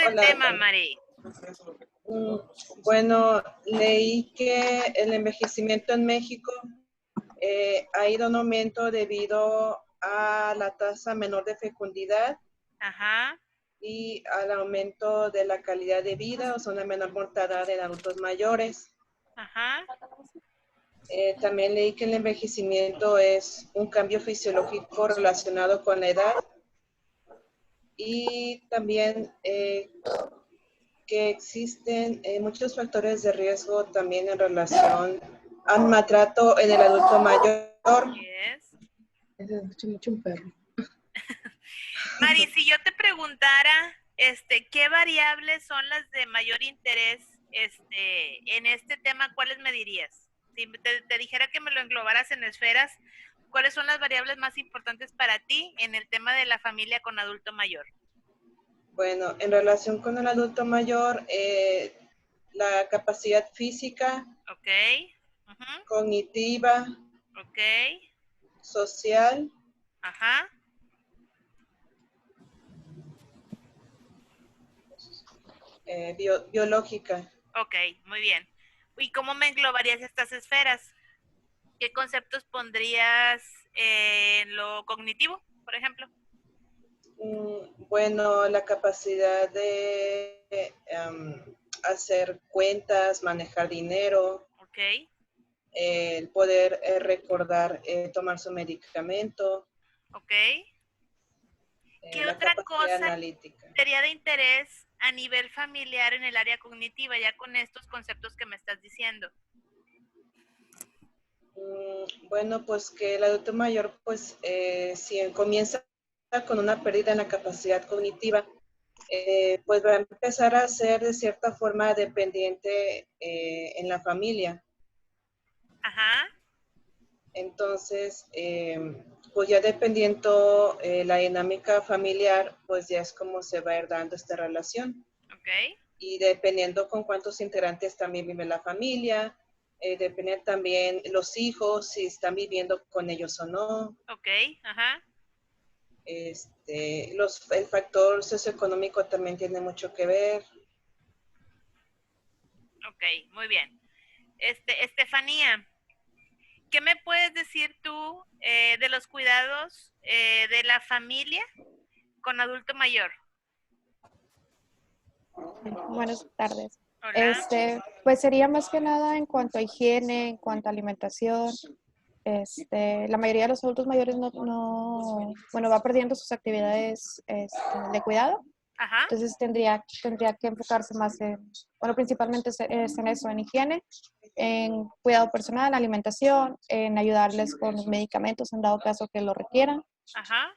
del Hola. tema, Mari? Mm, Bueno, leí que el envejecimiento en México ha ido en aumento debido a la tasa menor de fecundidad Ajá. y al aumento de la calidad de vida, o sea, una menor mortalidad en adultos mayores. Ajá. También leí que el envejecimiento es un cambio fisiológico relacionado con la edad y también que existen muchos factores de riesgo también en relación al maltrato en el adulto mayor. Yes. Ese escucha mucho un perro. Mari, si yo te preguntara, ¿qué variables son las de mayor interés, en este tema? ¿Cuáles me dirías? Si te dijera que me lo englobaras en esferas, ¿cuáles son las variables más importantes para ti en el tema de la familia con adulto mayor? Bueno, en relación con el adulto mayor, la capacidad física, Ok. Ujú. cognitiva, Ok. social, Ajá. biológica. Ok, muy bien. ¿Y cómo me englobarías estas esferas? ¿Qué conceptos pondrías en lo cognitivo, por ejemplo? Bueno, la capacidad de hacer cuentas, manejar dinero, Ok. el poder recordar, tomar su medicamento, Ok. ¿Qué la otra capacidad cosa analítica. sería de interés a nivel familiar en el área cognitiva, ya con estos conceptos que me estás diciendo? Bueno, pues que el adulto mayor, pues si comienza con una pérdida en la capacidad cognitiva, pues va a empezar a ser de cierta forma dependiente en la familia. Ajá. Entonces, pues ya dependiendo la dinámica familiar, pues ya es como se va a ir dando esta relación. Ok. Y dependiendo con cuántos integrantes también vive la familia, depende también los hijos, si están viviendo con ellos o no. Ok. Ajá. El factor socioeconómico también tiene mucho que ver. Ok, muy bien. Estefanía, ¿qué me puedes decir tú de los cuidados de la familia con adulto mayor? Buenas tardes. Hola. Pues sería más que nada en cuanto a higiene, en cuanto a alimentación. La mayoría de los adultos mayores bueno, va perdiendo sus actividades de cuidado. Ajá. Entonces tendría que enfocarse más bueno, principalmente es en eso, en higiene, en cuidado personal, alimentación, en ayudarles con los medicamentos en dado caso que lo requieran. Ajá.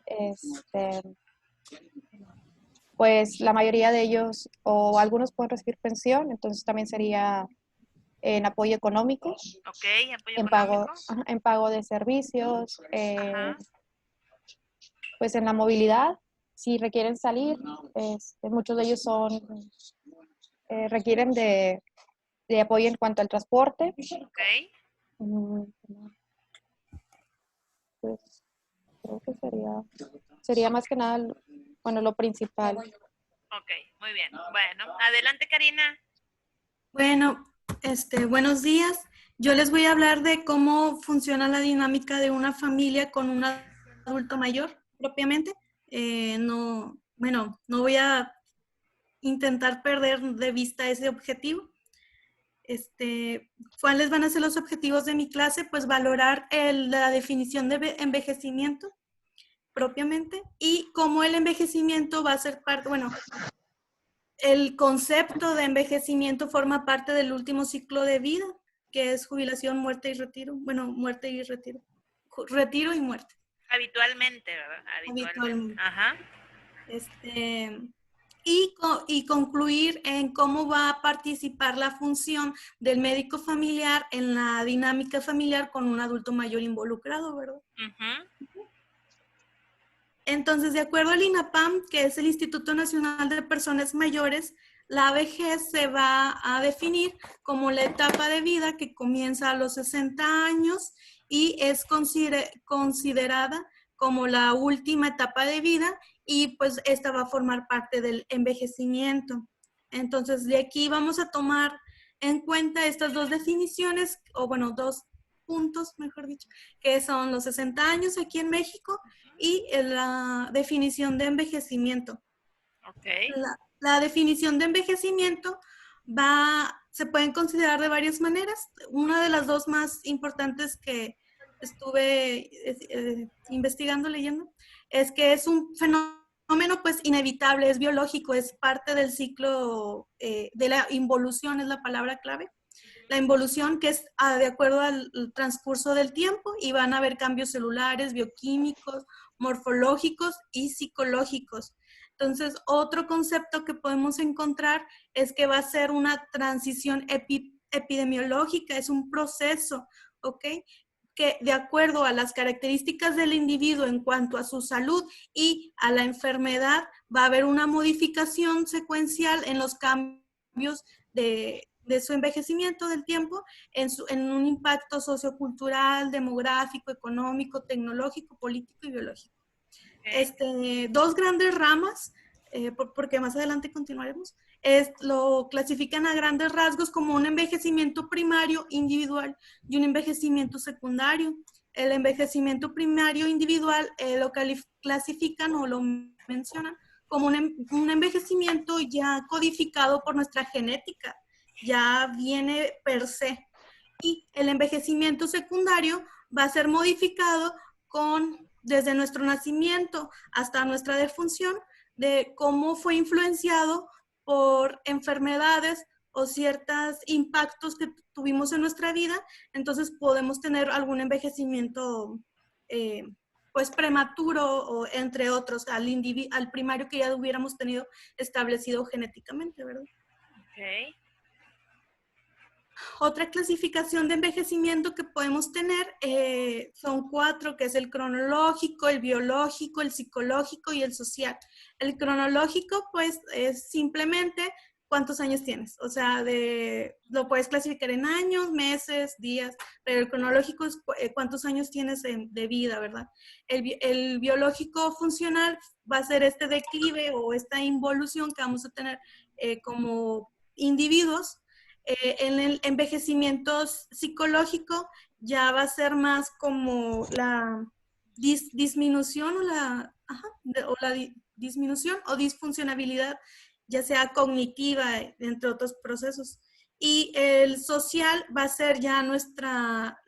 Pues la mayoría de ellos o algunos pueden recibir pensión, entonces también sería en apoyo económico, Ok, apoyo económico. en pago de servicios, Ajá. pues en la movilidad, si requieren salir, muchos de ellos requieren de apoyo en cuanto al transporte. Ok. Pues creo que sería más que nada, bueno, lo principal. Ok, muy bien. Bueno, adelante, Karina. Bueno, buenos días. Yo les voy a hablar de cómo funciona la dinámica de una familia con un adulto mayor propiamente. No voy a intentar perder de vista ese objetivo. ¿Cuáles van a ser los objetivos de mi clase? Pues valorar la definición de envejecimiento propiamente y cómo el envejecimiento va a ser parte, bueno, el concepto de envejecimiento forma parte del último ciclo de vida, que es jubilación, muerte y retiro. Bueno, muerte y retiro. Retiro y muerte. Habitualmente, ¿verdad? Habitualmente. Ajá. Y concluir en cómo va a participar la función del médico familiar en la dinámica familiar con un adulto mayor involucrado, ¿verdad? Uh-huh. Entonces, de acuerdo al INAPAM, que es el Instituto Nacional de Personas Mayores, la vejez se va a definir como la etapa de vida que comienza a los 60 años y es considerada como la última etapa de vida y pues esta va a formar parte del envejecimiento. Entonces, de aquí vamos a tomar en cuenta estas dos definiciones, o bueno, dos puntos, mejor dicho, que son los 60 años aquí en México y la definición de envejecimiento. Ok. La definición de envejecimiento se pueden considerar de varias maneras. Una de las dos más importantes que estuve investigando, leyendo, es que es un fenómeno pues inevitable, es biológico, es parte del ciclo de la involución, es la palabra clave. La involución que es de acuerdo al transcurso del tiempo y van a haber cambios celulares, bioquímicos, morfológicos y psicológicos. Entonces, otro concepto que podemos encontrar es que va a ser una transición epidemiológica, es un proceso, ¿ok? Que de acuerdo a las características del individuo en cuanto a su salud y a la enfermedad, va a haber una modificación secuencial en los cambios de su envejecimiento del tiempo, en un impacto sociocultural, demográfico, económico, tecnológico, político y biológico. Dos grandes ramas, porque más adelante continuaremos, lo clasifican a grandes rasgos como un envejecimiento primario individual y un envejecimiento secundario. El envejecimiento primario individual lo clasifican o lo mencionan como un envejecimiento ya codificado por nuestra genética, ya viene per se. Y el envejecimiento secundario va a ser modificado desde nuestro nacimiento hasta nuestra defunción, de cómo fue influenciado por enfermedades o ciertos impactos que tuvimos en nuestra vida. Entonces podemos tener algún envejecimiento pues prematuro, o entre otros, al primario que ya hubiéramos tenido establecido genéticamente, ¿verdad? Ok. Otra clasificación de envejecimiento que podemos tener son 4, que es el cronológico, el biológico, el psicológico y el social. El cronológico, pues, es simplemente cuántos años tienes. O sea, lo puedes clasificar en años, meses, días, pero el cronológico es cuántos años tienes de vida, ¿verdad? El biológico funcional va a ser este declive o esta involución que vamos a tener como individuos. En el envejecimiento psicológico ya va a ser más como la disminución disminución o disfuncionabilidad, ya sea cognitiva, entre otros procesos. Y el social va a ser ya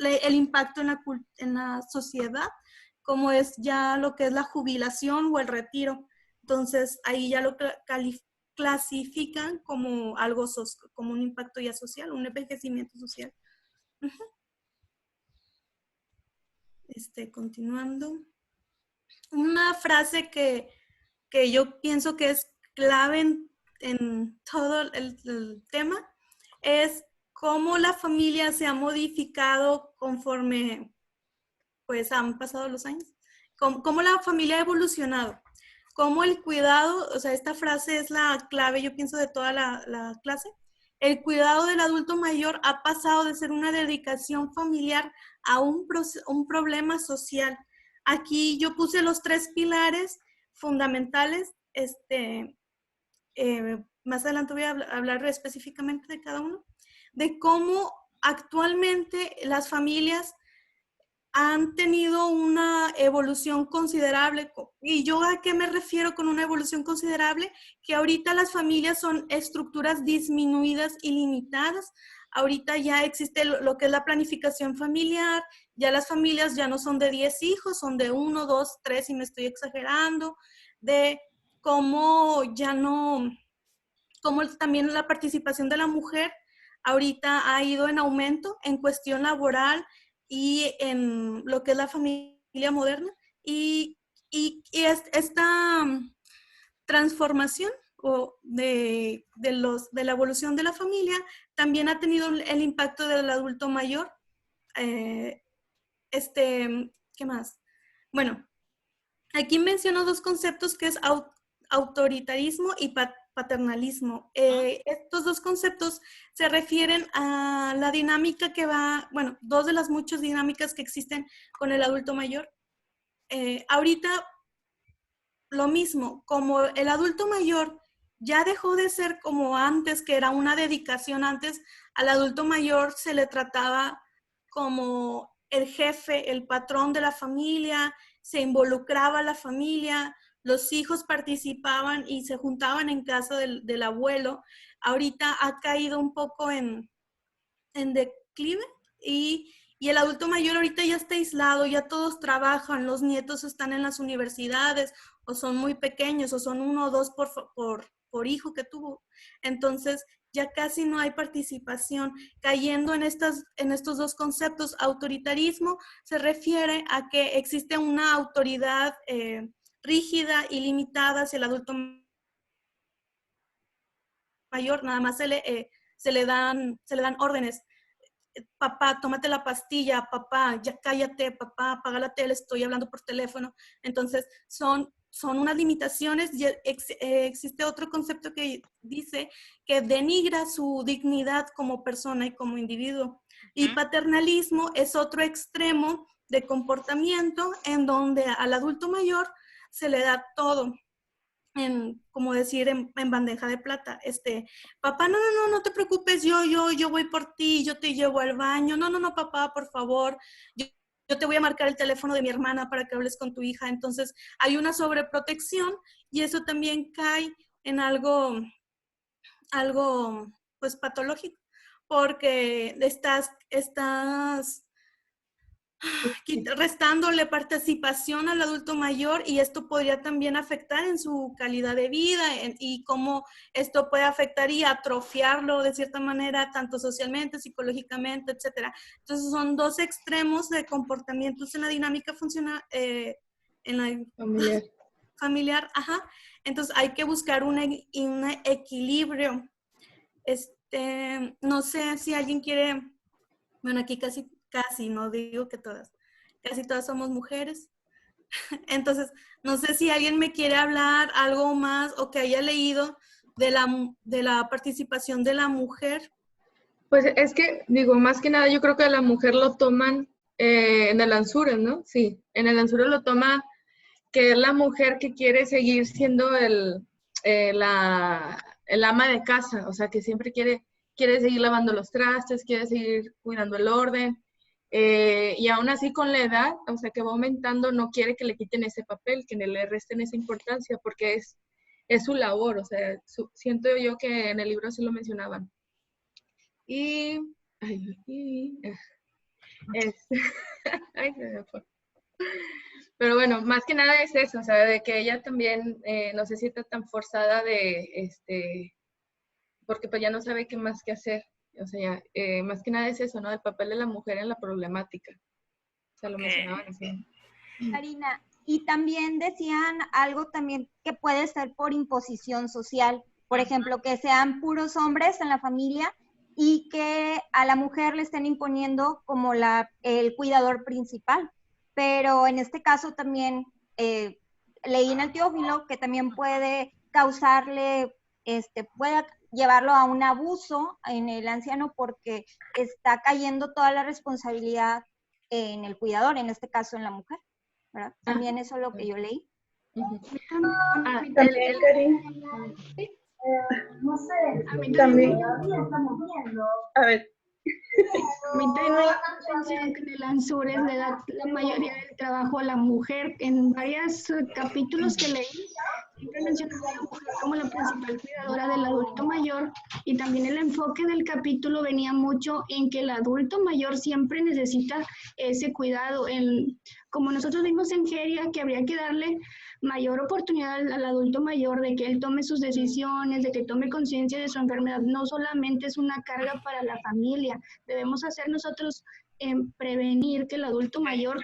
el impacto en la sociedad, como es ya lo que es la jubilación o el retiro. Entonces, ahí ya lo clasifican como algo como un impacto ya social, un envejecimiento social. Continuando. Una frase que yo pienso que es clave en todo el tema es cómo la familia se ha modificado conforme pues han pasado los años, cómo la familia ha evolucionado. Cómo el cuidado, o sea, esta frase es la clave, yo pienso, de toda la clase. El cuidado del adulto mayor ha pasado de ser una dedicación familiar a un problema social. Aquí yo puse los 3 pilares fundamentales. Más adelante voy a hablar específicamente de cada uno, de cómo actualmente las familias han tenido una evolución considerable. ¿Y yo a qué me refiero con una evolución considerable? Que ahorita las familias son estructuras disminuidas y limitadas. Ahorita ya existe lo que es la planificación familiar, ya las familias ya no son de 10 hijos, son de 1, 2, 3, y me estoy exagerando, de cómo ya no, cómo también la participación de la mujer ahorita ha ido en aumento en cuestión laboral, y en lo que es la familia moderna, y esta transformación de la evolución de la familia también ha tenido el impacto del adulto mayor. ¿Qué más? Bueno, aquí menciono 2 conceptos que es autoritarismo y paternalismo. Estos 2 conceptos se refieren a la dinámica que 2 de las muchas dinámicas que existen con el adulto mayor. ahorita lo mismo, como el adulto mayor ya dejó de ser como antes, que era una dedicación. Antes al adulto mayor se le trataba como el jefe, el patrón de la familia, se involucraba a la familia, los hijos participaban y se juntaban en casa del abuelo. Ahorita ha caído un poco en declive y el adulto mayor ahorita ya está aislado, ya todos trabajan, los nietos están en las universidades o son muy pequeños o son 1 o 2 por hijo que tuvo. Entonces ya casi no hay participación, cayendo en estos dos conceptos. Autoritarismo se refiere a que existe una autoridad rígida y limitada hacia el adulto mayor, nada más se le dan órdenes. Papá, tómate la pastilla, papá, ya cállate, papá, apaga la tele, estoy hablando por teléfono. Entonces, son unas limitaciones y existe otro concepto que dice que denigra su dignidad como persona y como individuo. Y paternalismo es otro extremo de comportamiento en donde al adulto mayor se le da todo. Como decir, en bandeja de plata. Papá, no te preocupes, yo voy por ti, yo te llevo al baño. No, papá, por favor, yo te voy a marcar el teléfono de mi hermana para que hables con tu hija. Entonces, hay una sobreprotección y eso también cae en algo pues patológico, porque estás restándole participación al adulto mayor, y esto podría también afectar en su calidad de vida y cómo esto puede afectar y atrofiarlo de cierta manera, tanto socialmente, psicológicamente, etcétera. Entonces son dos extremos de comportamientos en la dinámica funcional, en la familiar, ajá. Entonces hay que buscar un equilibrio. No sé si alguien quiere, bueno, aquí casi, no digo que todas, casi todas somos mujeres. Entonces, no sé si alguien me quiere hablar algo más o que haya leído de la participación de la mujer. Pues es que, digo, más que nada yo creo que a la mujer lo toman en el Anzures, ¿no? Sí, en el Anzures lo toman que es la mujer que quiere seguir siendo el ama de casa, o sea, que siempre quiere seguir lavando los trastes, quiere seguir cuidando el orden, y aún así con la edad, o sea, que va aumentando, no quiere que le quiten ese papel, que le resten esa importancia, porque es su labor, o sea, siento yo que en el libro sí lo mencionaban. Ay, se me fue. Pero bueno, más que nada es eso, o sea, de que ella también no se sienta tan forzada porque pues ya no sabe qué más que hacer. O sea, más que nada es eso, ¿no? El papel de la mujer en la problemática. O sea, lo mencionaban así. Karina, y también decían algo también que puede ser por imposición social. Por ejemplo, que sean puros hombres en la familia y que a la mujer le estén imponiendo como el cuidador principal. Pero en este caso también leí en el Teófilo que también puede causarle, puede llevarlo a un abuso en el anciano porque está cayendo toda la responsabilidad en el cuidador, en este caso en la mujer, ¿verdad? También eso es lo que yo leí. También, Karina. No sé, a mí también. A ver. A mí también me llama la atención que en el Anzures le da la mayoría del trabajo a la mujer. En varios capítulos que leí, siempre mencionaba a la mujer como la principal cuidadora del adulto mayor, y también el enfoque del capítulo venía mucho en que el adulto mayor siempre necesita ese cuidado. Como nosotros vimos en Geria, que habría que darle mayor oportunidad al adulto mayor de que él tome sus decisiones, de que tome conciencia de su enfermedad. No solamente es una carga para la familia, debemos hacer nosotros prevenir que el adulto mayor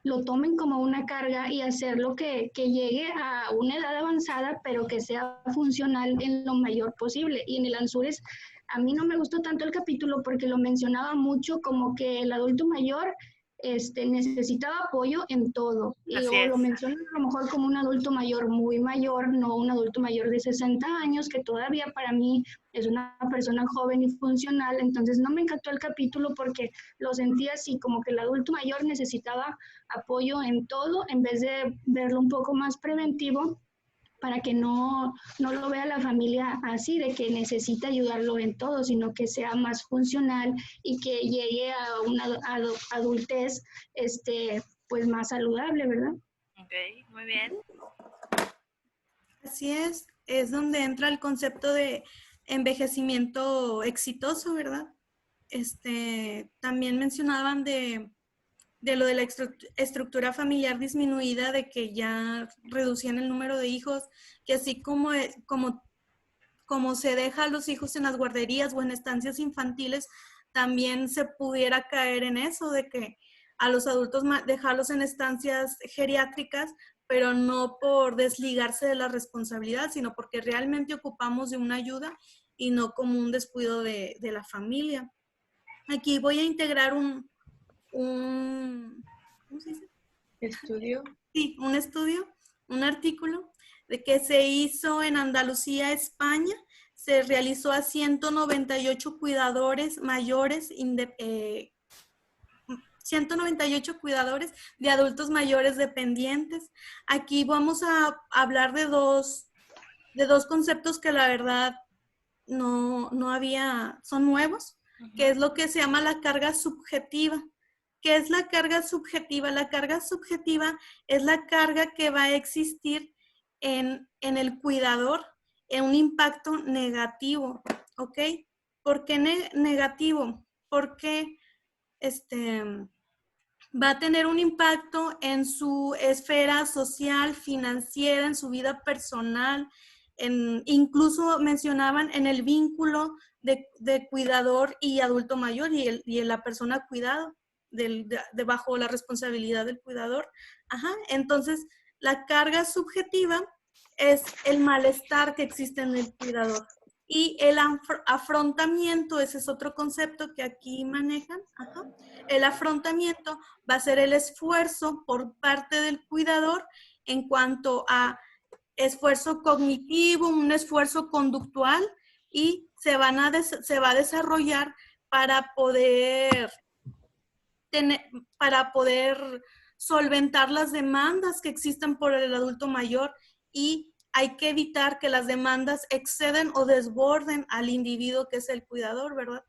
lo tomen como una carga y hacerlo que llegue a una edad avanzada, pero que sea funcional en lo mayor posible. Y en el Anzures, a mí no me gustó tanto el capítulo porque lo mencionaba mucho como que el adulto mayor necesitaba apoyo en todo. Y Así o lo es. menciono a lo mejor como un adulto mayor muy mayor, no un adulto mayor de 60 años, que todavía para mí es una persona joven y funcional. Entonces no me encantó el capítulo porque lo sentía así, como que el adulto mayor necesitaba apoyo en todo, en vez de verlo un poco más preventivo, para que no lo vea la familia así, de que necesita ayudarlo en todo, sino que sea más funcional y que llegue a una adultez pues más saludable, ¿verdad? Ok, muy bien. Así es donde entra el concepto de envejecimiento exitoso, ¿verdad? También mencionaban de lo de la estructura familiar disminuida, de que ya reducían el número de hijos, que así como se deja a los hijos en las guarderías o en estancias infantiles, también se pudiera caer en eso, de que a los adultos dejarlos en estancias geriátricas, pero no por desligarse de la responsabilidad, sino porque realmente ocupamos de una ayuda y no como un descuido de la familia. Aquí voy a integrar un ¿cómo se dice? Estudio. Sí, un estudio, un artículo de que se hizo en Andalucía, España. Se realizó a 198 cuidadores mayores, 198 cuidadores de adultos mayores dependientes. Aquí vamos a hablar de dos conceptos que la verdad no había, son nuevos, que es lo que se llama la carga subjetiva. ¿Qué es la carga subjetiva? La carga subjetiva es la carga que va a existir en el cuidador, en un impacto negativo, ¿ok? ¿Por qué negativo? Porque va a tener un impacto en su esfera social, financiera, en su vida personal, incluso mencionaban en el vínculo de cuidador y adulto mayor y la persona cuidado, bajo la responsabilidad del cuidador. Ajá. Entonces, la carga subjetiva es el malestar que existe en el cuidador. Y el afrontamiento, ese es otro concepto que aquí manejan. Ajá. El afrontamiento va a ser el esfuerzo por parte del cuidador en cuanto a esfuerzo cognitivo, un esfuerzo conductual, y se va a desarrollar para poder solventar las demandas que existen por el adulto mayor, y hay que evitar que las demandas exceden o desborden al individuo que es el cuidador, ¿verdad?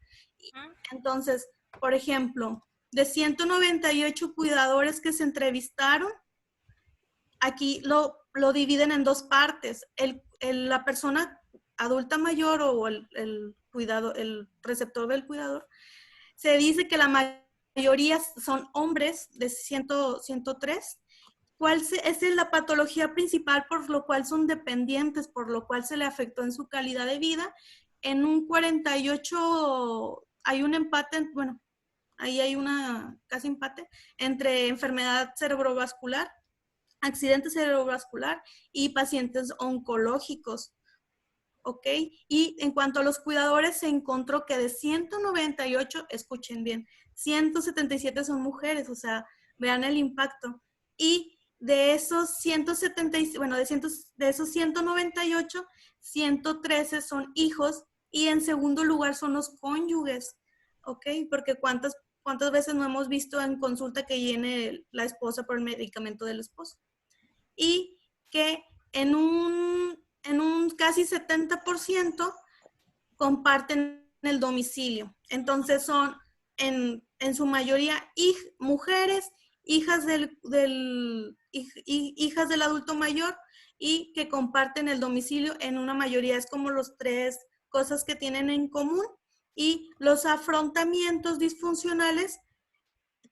Entonces, por ejemplo, de 198 cuidadores que se entrevistaron, aquí lo dividen en dos partes. La persona adulta mayor o el receptor del cuidador, se dice que la mayoría son hombres de 103. ¿Cuál es la patología principal por lo cual son dependientes, por lo cual se le afectó en su calidad de vida? En un 48 hay un empate, bueno, ahí hay casi empate entre enfermedad cerebrovascular, accidente cerebrovascular y pacientes oncológicos. ¿Ok? Y en cuanto a los cuidadores, se encontró que de 198, escuchen bien, 177 son mujeres, o sea, vean el impacto. Y de esos 198, 113 son hijos, y en segundo lugar son los cónyuges, ¿ok? Porque ¿cuántas veces no hemos visto en consulta que viene la esposa por el medicamento del esposo? Y que en un casi 70% comparten el domicilio. Entonces son en su mayoría mujeres, hijas hijas del adulto mayor, y que comparten el domicilio en una mayoría. Es como los tres cosas que tienen en común, y los afrontamientos disfuncionales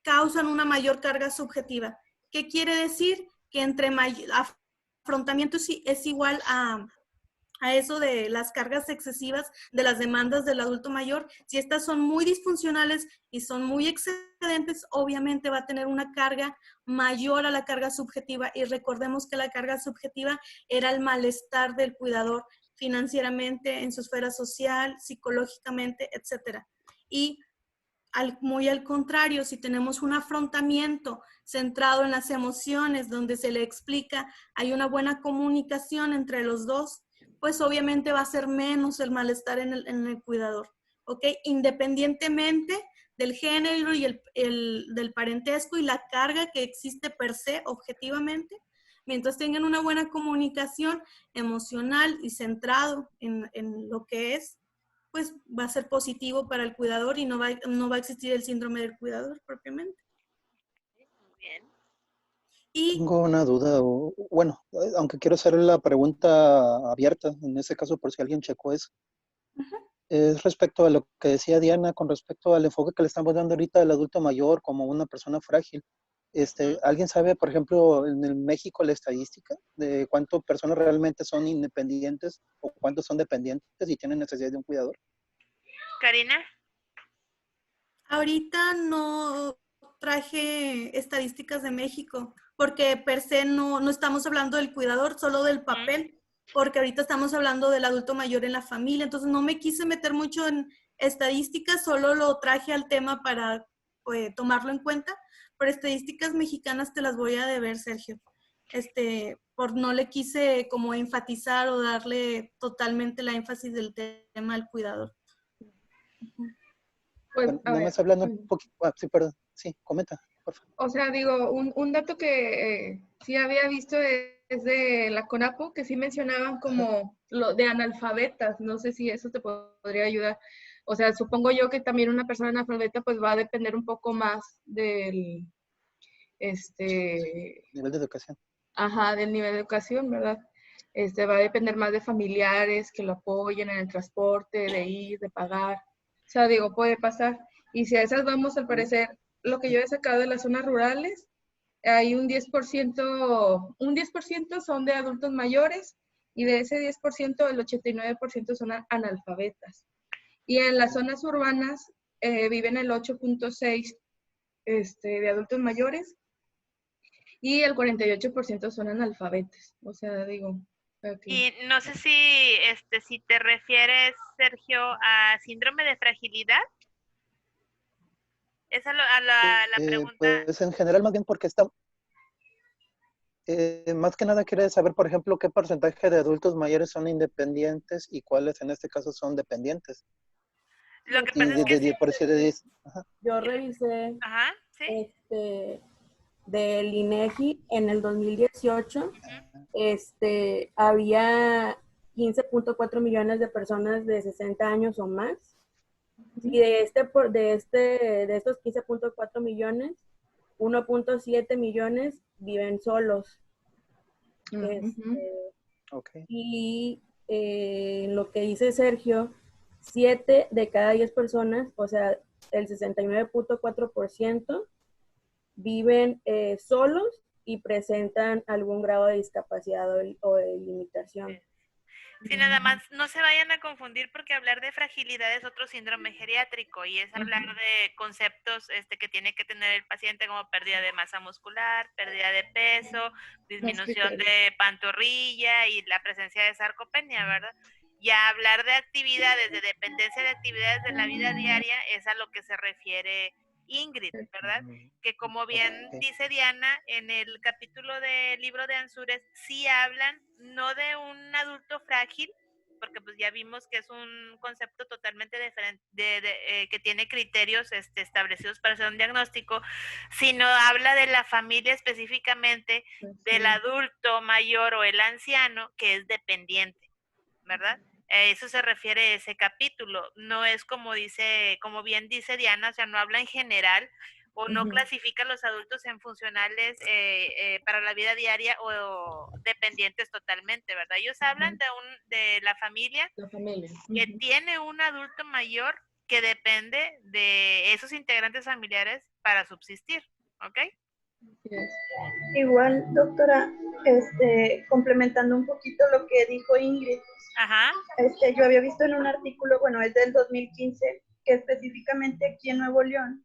causan una mayor carga subjetiva. ¿Qué quiere decir? Que entre afrontamiento es igual a eso de las cargas excesivas de las demandas del adulto mayor. Si estas son muy disfuncionales y son muy excedentes, obviamente va a tener una carga mayor a la carga subjetiva, y recordemos que la carga subjetiva era el malestar del cuidador financieramente, en su esfera social, psicológicamente, etc. Y muy al contrario, si tenemos un afrontamiento centrado en las emociones, donde se le explica, hay una buena comunicación entre los dos, pues obviamente va a ser menos el malestar en el cuidador, ¿ok? Independientemente del género y del parentesco y la carga que existe per se, objetivamente, mientras tengan una buena comunicación emocional y centrado en lo que es, pues va a ser positivo para el cuidador y no va a existir el síndrome del cuidador propiamente. Bien. Y Tengo una duda, bueno, aunque quiero hacer la pregunta abierta, en ese caso por si alguien checó eso. Es respecto a lo que decía Diana, con respecto al enfoque que le estamos dando ahorita al adulto mayor como una persona frágil. ¿Alguien sabe, por ejemplo, en el México la estadística de cuántas personas realmente son independientes o cuántos son dependientes y tienen necesidad de un cuidador? Karina. ahorita no traje estadísticas de México, porque per se no estamos hablando del cuidador, solo del papel, porque ahorita estamos hablando del adulto mayor en la familia, entonces no me quise meter mucho en estadísticas, solo lo traje al tema para tomarlo en cuenta, pero estadísticas mexicanas te las voy a deber, Sergio. Por no le quise como enfatizar o darle totalmente la énfasis del tema del cuidador. Pues, Bueno, a nada ver, más hablando un poquito, sí, perdón, sí, comenta, por favor. o sea, digo, un dato que sí había visto es de la CONAPO, que sí mencionaban como lo de analfabetas, no sé si eso te podría ayudar. O sea, supongo yo que también una persona analfabeta pues va a depender un poco más del, Nivel de educación. ajá, del nivel de educación, ¿verdad? Va a depender más de familiares que lo apoyen en el transporte, de ir, de pagar. O sea, digo, puede pasar. Y si a esas vamos, al parecer, lo que yo he sacado de las zonas rurales, hay un 10% son de adultos mayores y de ese 10%, el 89% son analfabetas. Y en las zonas urbanas viven el 8.6 de adultos mayores y el 48% son analfabetas. O sea, digo... Okay. Y no sé si te refieres, Sergio, a síndrome de fragilidad. Esa a la pregunta. Pues en general más bien porque está... más que nada quiere saber, por ejemplo, qué porcentaje de adultos mayores son independientes y cuáles en este caso son dependientes. Lo que pasa es que por decir de 10. Yo revisé Ajá, sí. del INEGI en el 2018, había 15.4 millones de personas de 60 años o más. Y de estos 15.4 millones, 1.7 millones viven solos. Okay. Y lo que dice Sergio, 7 de cada 10 personas, o sea, el 69.4%, viven solos y presentan algún grado de discapacidad o de limitación. Sí, nada más, no se vayan a confundir porque hablar de fragilidad es otro síndrome geriátrico y es hablar de conceptos que tiene que tener el paciente como pérdida de masa muscular, pérdida de peso, disminución de pantorrilla y la presencia de sarcopenia, ¿verdad? Y a hablar de actividades, de dependencia de actividades de la vida diaria es a lo que se refiere Ingrid, ¿verdad? Que como bien dice Diana, en el capítulo del libro de Ansúrez sí hablan no de un adulto frágil, porque pues ya vimos que es un concepto totalmente diferente, que tiene criterios establecidos para hacer un diagnóstico, sino habla de la familia específicamente, del adulto mayor o el anciano que es dependiente, ¿verdad? Eso se refiere a ese capítulo, no es como bien dice Diana, o sea, no habla en general o no clasifica a los adultos en funcionales para la vida diaria o dependientes totalmente, ¿verdad? Ellos hablan de la familia que tiene un adulto mayor que depende de esos integrantes familiares para subsistir, ¿ok? Igual, doctora, complementando un poquito lo que dijo Ingrid, Ajá. Yo había visto en un artículo, bueno, es del 2015, que específicamente aquí en Nuevo León,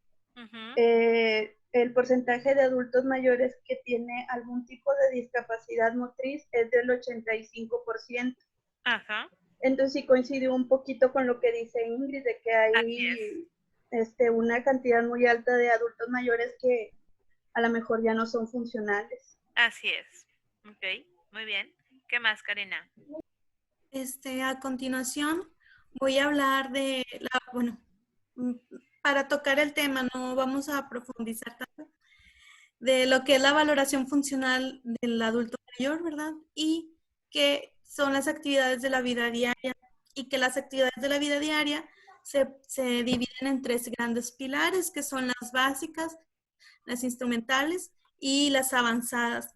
el porcentaje de adultos mayores que tiene algún tipo de discapacidad motriz es del 85%. Ajá. Entonces sí coincidió un poquito con lo que dice Ingrid, de que hay una cantidad muy alta de adultos mayores que a lo mejor ya no son funcionales. Así es. Ok, muy bien. ¿Qué más, Karina? A continuación voy a hablar de bueno, para tocar el tema, no vamos a profundizar tanto, de lo que es la valoración funcional del adulto mayor, ¿verdad? Y que son las actividades de la vida diaria, y que las actividades de la vida diaria se dividen en 3 grandes pilares, que son las básicas, las instrumentales y las avanzadas.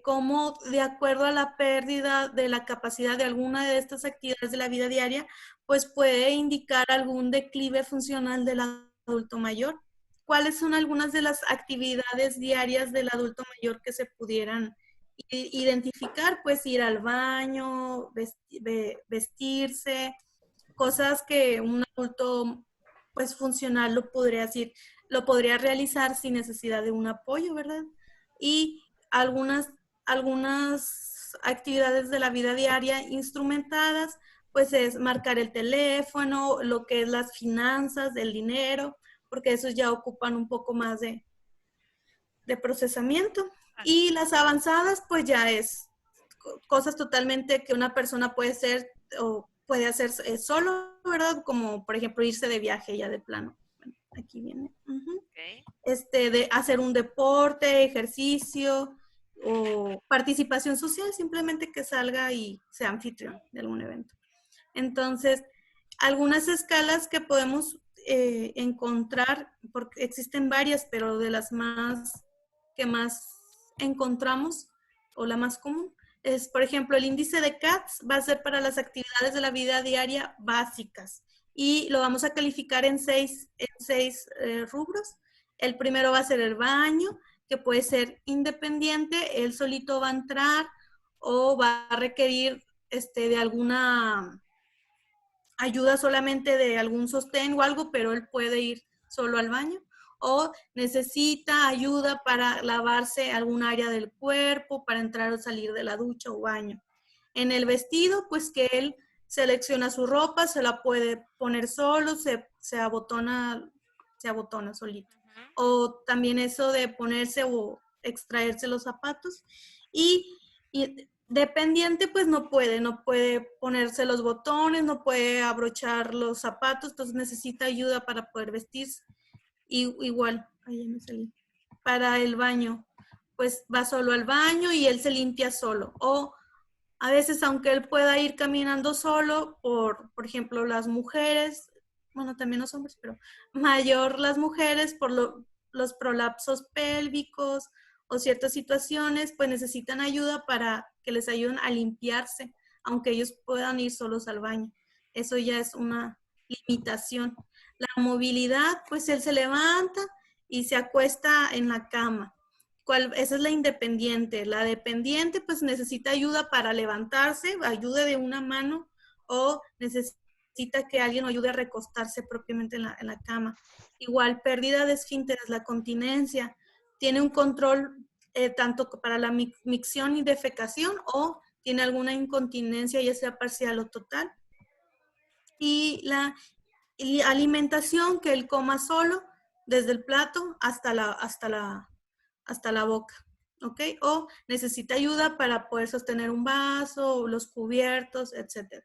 Cómo de acuerdo a la pérdida de la capacidad de alguna de estas actividades de la vida diaria, pues puede indicar algún declive funcional del adulto mayor. ¿Cuáles son algunas de las actividades diarias del adulto mayor que se pudieran identificar? Pues ir al baño, vestirse, cosas que un adulto pues funcional lo podría realizar sin necesidad de un apoyo, ¿verdad? Y algunas actividades de la vida diaria instrumentadas, pues es marcar el teléfono, lo que es las finanzas, el dinero, porque esos ya ocupan un poco más de procesamiento. Y las avanzadas, pues ya es cosas totalmente que una persona puede hacer o puede hacer solo, ¿verdad? Como, por ejemplo, irse de viaje ya de plano. Bueno, aquí viene. Okay. De hacer un deporte, ejercicio o participación social, simplemente que salga y sea anfitrión de algún evento. Entonces, algunas escalas que podemos encontrar, porque existen varias, pero de las que más encontramos, o la más común, es, por ejemplo, el índice de CATS va a ser para las actividades de la vida diaria básicas, y lo vamos a calificar en seis rubros. El primero va a ser el baño, que puede ser independiente, él solito va a entrar o va a requerir de alguna ayuda solamente de algún sostén o algo, pero él puede ir solo al baño. O necesita ayuda para lavarse algún área del cuerpo, para entrar o salir de la ducha o baño. En el vestido, pues que él selecciona su ropa, se la puede poner solo, se abotona solito. O también eso de ponerse o extraerse los zapatos. Y dependiente, pues no puede ponerse los botones, no puede abrochar los zapatos, entonces necesita ayuda para poder vestirse. Y igual, ahí ya me salí. Para el baño, pues va solo al baño y él se limpia solo. O a veces, aunque él pueda ir caminando solo, por ejemplo, las mujeres, bueno, también los hombres, pero mayor las mujeres, por los prolapsos pélvicos o ciertas situaciones, pues necesitan ayuda para que les ayuden a limpiarse, aunque ellos puedan ir solos al baño. Eso ya es una limitación. La movilidad, pues él se levanta y se acuesta en la cama. Esa es la independiente. La dependiente, pues necesita ayuda para levantarse, ayuda de una mano, o necesita que alguien lo ayude a recostarse propiamente en la cama. Igual, pérdida de esfínteres, la continencia, tiene un control tanto para la micción y defecación, o tiene alguna incontinencia, ya sea parcial o total. Y la alimentación, que él coma solo, desde el plato hasta la boca, ¿ok? O necesita ayuda para poder sostener un vaso, los cubiertos, etc.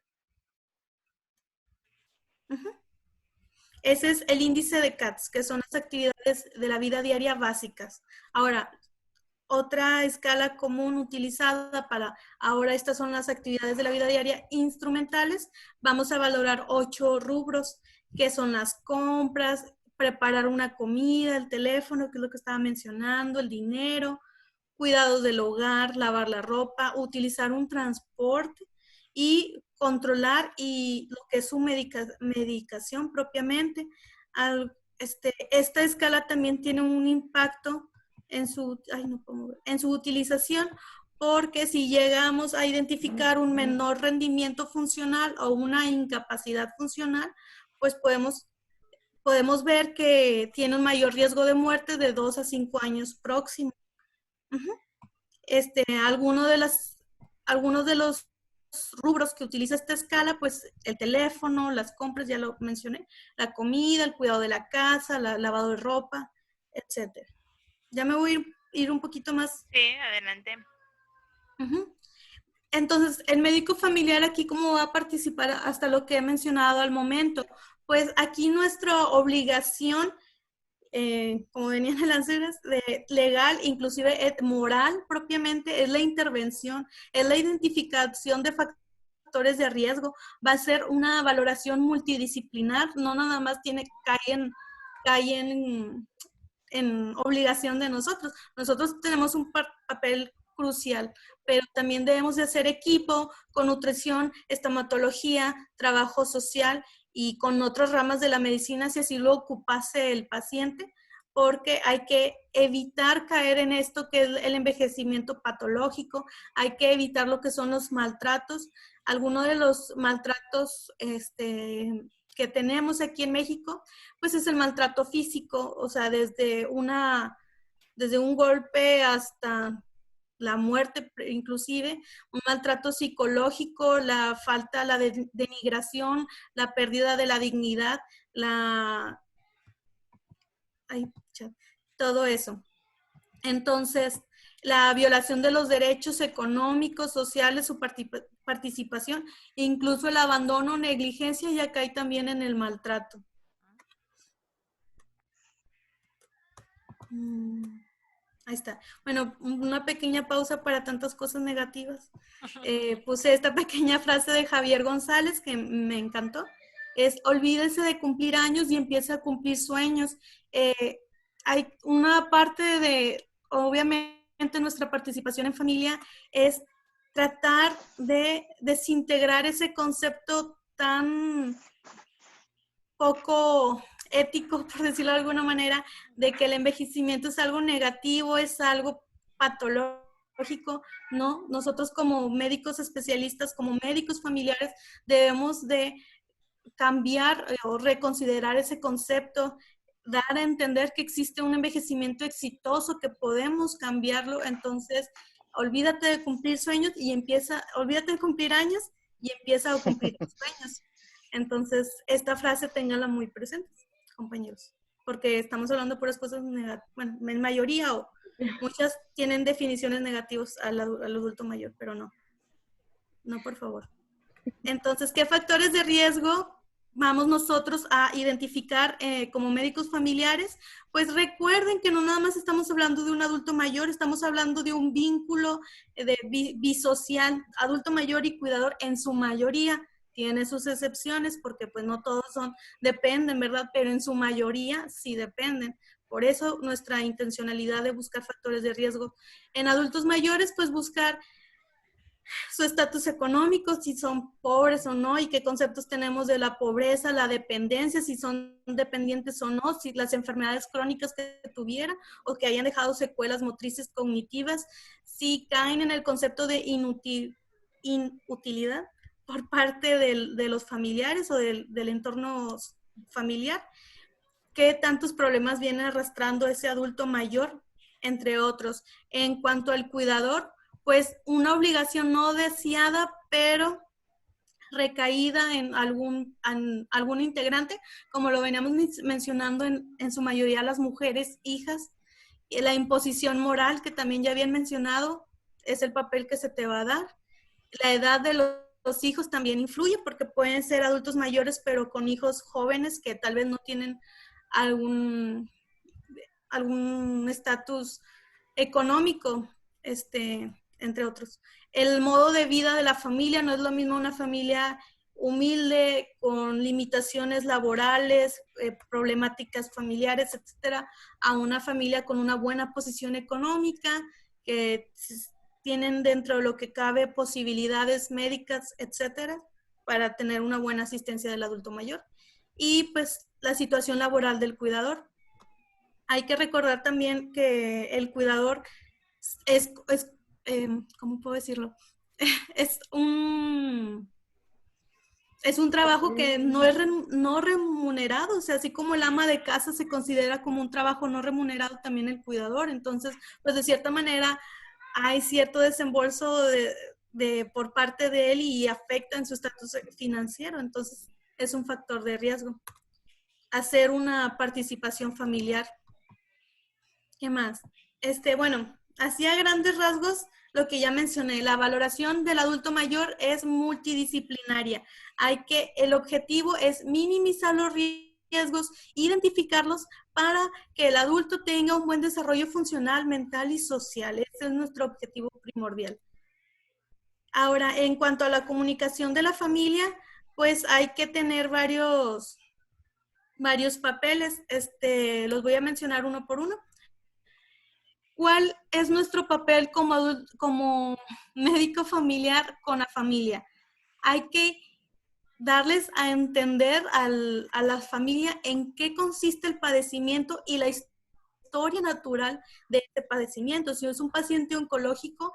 Ese es el índice de CATS, que son las actividades de la vida diaria básicas. Ahora, otra escala común utilizada ahora estas son las actividades de la vida diaria instrumentales. Vamos a valorar 8 rubros, que son las compras, preparar una comida, el teléfono, que es lo que estaba mencionando, el dinero, cuidados del hogar, lavar la ropa, utilizar un transporte y controlar y lo que es su medicación propiamente. Esta escala también tiene un impacto en su utilización, porque si llegamos a identificar un menor rendimiento funcional o una incapacidad funcional, pues podemos ver que tiene un mayor riesgo de muerte de 2 a 5 años próximos. Algunos de los rubros que utiliza esta escala, pues el teléfono, las compras, ya lo mencioné, la comida, el cuidado de la casa, lavado de ropa, etcétera. Ya me voy a ir un poquito más. Sí, adelante. Entonces, el médico familiar aquí, ¿cómo va a participar hasta lo que he mencionado al momento? Pues aquí nuestra obligación, como venían en las reglas, legal, inclusive moral propiamente, es la intervención, es la identificación de factores de riesgo. Va a ser una valoración multidisciplinar, no nada más cae en obligación de nosotros. Nosotros tenemos un papel crucial, pero también debemos de hacer equipo con nutrición, estomatología, trabajo social y con otras ramas de la medicina si así lo ocupase el paciente, porque hay que evitar caer en esto que es el envejecimiento patológico, hay que evitar lo que son los maltratos. Algunos de los maltratos que tenemos aquí en México, pues es el maltrato físico, o sea, desde un golpe hasta la muerte inclusive, un maltrato psicológico, la falta, la denigración, la pérdida de la dignidad, todo eso. Entonces, la violación de los derechos económicos, sociales, su participación, incluso el abandono, negligencia, ya cae también en el maltrato. Ahí está. Bueno, una pequeña pausa para tantas cosas negativas. Puse esta pequeña frase de Javier González que me encantó. Es, olvídese de cumplir años y empiece a cumplir sueños. Hay una parte de, obviamente, nuestra participación en familia es tratar de desintegrar ese concepto tan poco ético, por decirlo de alguna manera, de que el envejecimiento es algo negativo, es algo patológico, ¿no? Nosotros como médicos especialistas, como médicos familiares, debemos de cambiar o reconsiderar ese concepto, dar a entender que existe un envejecimiento exitoso, que podemos cambiarlo. Entonces, olvídate de cumplir sueños y olvídate de cumplir años y empieza a cumplir tus sueños. Entonces, esta frase ténganla muy presente, compañeros, porque estamos hablando de puras cosas negativas. Bueno, en mayoría o muchas tienen definiciones negativas al adulto mayor, pero no. No, por favor. Entonces, ¿qué factores de riesgo vamos nosotros a identificar como médicos familiares? Pues recuerden que no nada más estamos hablando de un adulto mayor, estamos hablando de un vínculo bisocial, adulto mayor y cuidador en su mayoría. Tiene sus excepciones porque pues no todos dependen, ¿verdad? Pero en su mayoría sí dependen. Por eso nuestra intencionalidad de buscar factores de riesgo. En adultos mayores, pues buscar su estatus económico, si son pobres o no, y qué conceptos tenemos de la pobreza, la dependencia, si son dependientes o no, si las enfermedades crónicas que tuvieran o que hayan dejado secuelas motrices cognitivas, si caen en el concepto de inutilidad por parte de los familiares o del entorno familiar, qué tantos problemas viene arrastrando ese adulto mayor, entre otros. En cuanto al cuidador, pues una obligación no deseada, pero recaída en algún integrante, como lo veníamos mencionando en su mayoría las mujeres, hijas, y la imposición moral, que también ya habían mencionado, es el papel que se te va a dar. La edad de los hijos también influye, porque pueden ser adultos mayores, pero con hijos jóvenes que tal vez no tienen algún estatus económico, entre otros. El modo de vida de la familia no es lo mismo una familia humilde, con limitaciones laborales, problemáticas familiares, etcétera, a una familia con una buena posición económica, que tienen dentro de lo que cabe posibilidades médicas, etcétera, para tener una buena asistencia del adulto mayor. Y pues la situación laboral del cuidador. Hay que recordar también que el cuidador ¿cómo puedo decirlo? Es un trabajo que no es no remunerado, o sea, así como el ama de casa se considera como un trabajo no remunerado, también el cuidador. Entonces, pues de cierta manera hay cierto desembolso por parte de él y afecta en su estatus financiero. Entonces, es un factor de riesgo. Hacer una participación familiar. ¿Qué más? Bueno, así a grandes rasgos, lo que ya mencioné, la valoración del adulto mayor es multidisciplinaria. El objetivo es minimizar los riesgos, identificarlos para que el adulto tenga un buen desarrollo funcional, mental y social. Ese es nuestro objetivo primordial. Ahora, en cuanto a la comunicación de la familia, pues hay que tener varios papeles. Los voy a mencionar uno por uno. ¿Cuál es nuestro papel como médico familiar con la familia? Hay que darles a entender a la familia en qué consiste el padecimiento y la historia natural de este padecimiento. Si es un paciente oncológico,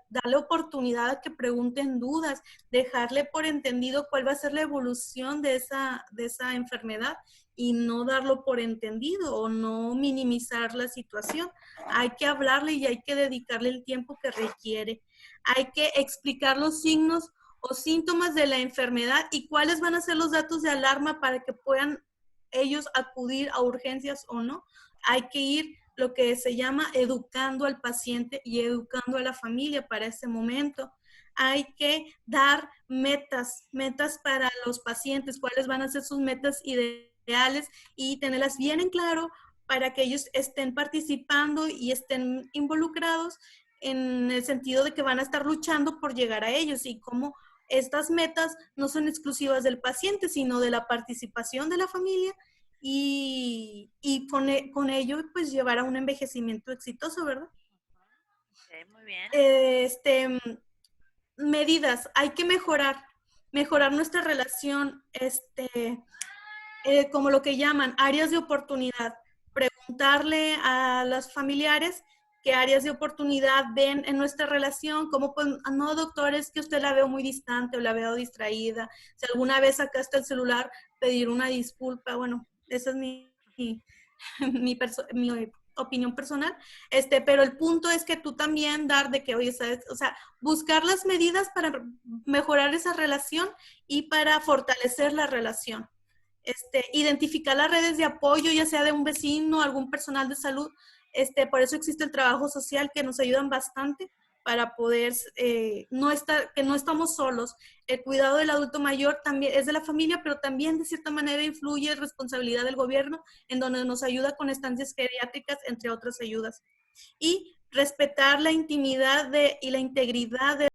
darle oportunidad a que pregunten dudas, dejarle por entendido cuál va a ser la evolución de esa enfermedad y no darlo por entendido o no minimizar la situación. Hay que hablarle y hay que dedicarle el tiempo que requiere. Hay que explicar los signos o síntomas de la enfermedad y cuáles van a ser los datos de alarma para que puedan ellos acudir a urgencias o no. Hay que ir lo que se llama educando al paciente y educando a la familia para ese momento. Hay que dar metas para los pacientes, cuáles van a ser sus metas ideales y tenerlas bien en claro para que ellos estén participando y estén involucrados en el sentido de que van a estar luchando por llegar a ellos y cómo estas metas no son exclusivas del paciente, sino de la participación de la familia y con ello pues llevar a un envejecimiento exitoso, ¿verdad? Okay, muy bien. Medidas, hay que mejorar nuestra relación, como lo que llaman áreas de oportunidad. Preguntarle a los familiares qué áreas de oportunidad ven en nuestra relación, cómo pues, no, doctor, es que usted la veo muy distante o la veo distraída. Si alguna vez sacaste el celular, pedir una disculpa. Bueno, esa es mi opinión personal. Pero el punto es que tú también dar de que, oye, ¿sabes? O sea, buscar las medidas para mejorar esa relación y para fortalecer la relación. Identificar las redes de apoyo, ya sea de un vecino, algún personal de salud. Por eso existe el trabajo social, que nos ayudan bastante para poder que no estamos solos. El cuidado del adulto mayor también es de la familia, pero también de cierta manera influye responsabilidad del gobierno, en donde nos ayuda con estancias geriátricas, entre otras ayudas. Y respetar la intimidad y la integridad de